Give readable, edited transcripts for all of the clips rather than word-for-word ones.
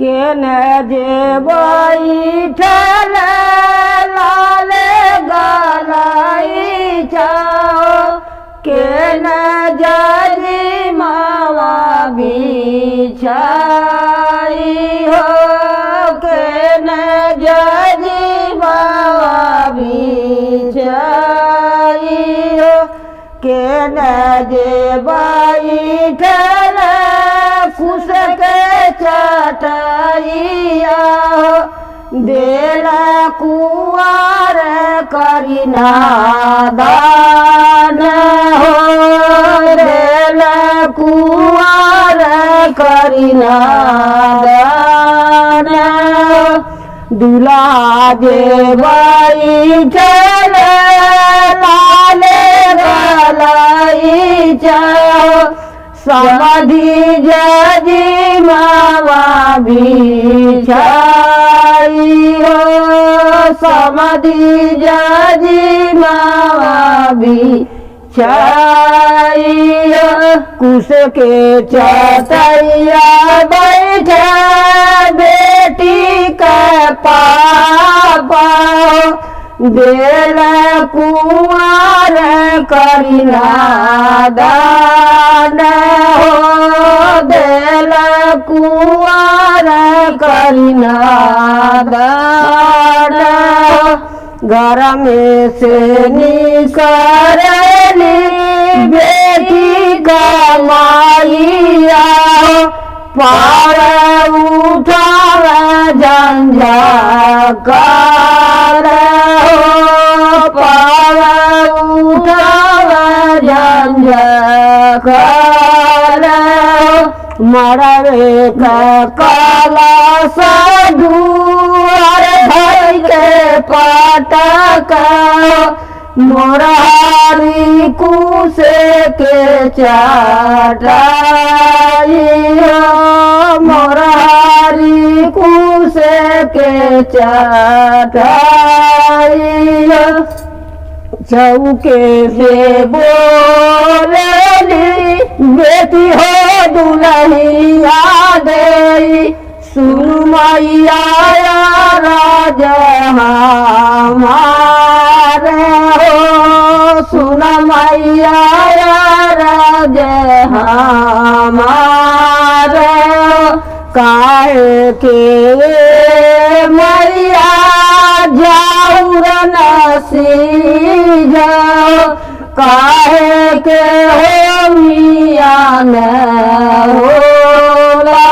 केन जे बैठल लाल गलाई छाओ केन जजी मावा बिछाई हो केन जजी मावा बिछाई हो केन जे बैठल कुश के चटाइया देला कुआर करिना दान हो देला कुआर करिना दान दूल्हा जे बैठल लाल गलाई छाओ समाधि जजी मावा बिछाई हो समाधि जजी मावा बिछाई हो कुश के चटैया बैठे बेटी का पापा देल कुआर करिना दान हो देल कुआर करिना दान घर में से निकलली बेटी कमाइया पार उठाव झंझकार पार उठाव झंझकार मरवे का काला सदुआर भर के पटक मोरारी कुसे के चटाई मोरारी कुसे के चटाई चौके से बोलेली बेटी हो दुल्हनिया दे सुन मैया राजा हमारे हो सुन मैया राजा हमारे काहे के मैया जाऊर नसी जाओ काहे के हो मिया न होला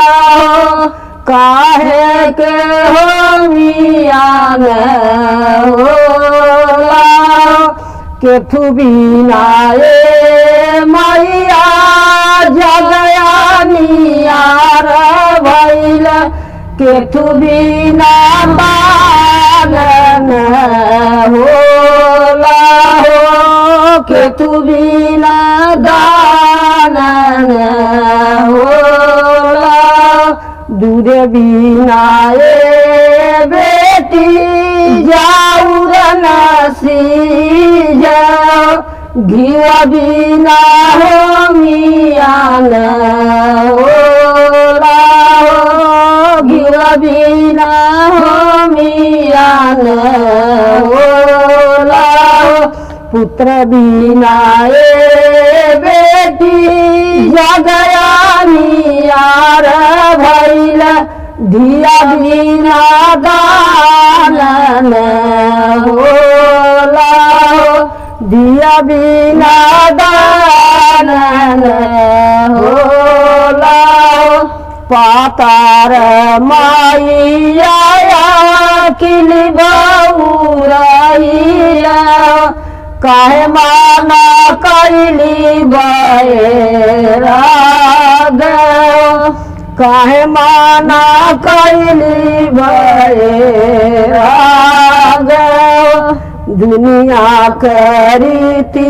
काहे के हो मिया न होला केथु बिना मैया जगया नियार भइल केथु बिना बागन होला हो केथु बिना दानन होला दूध बिना बेटी जाऊर नसी जाओ घिया बिना हो मिया न होला घिया बिना हो मिया न होला पुत्र बिना बेटी जगया नियार भइल धिया बिना दानन होला दिया बिना दानन होला पातार माइया किली बउराइया काहे माना कैली बैराग काहे माना कैली बैराग दुनिया करीती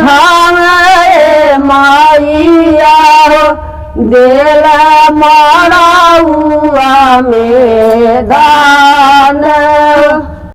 हमारे माइया देल मारा हुआ मैदान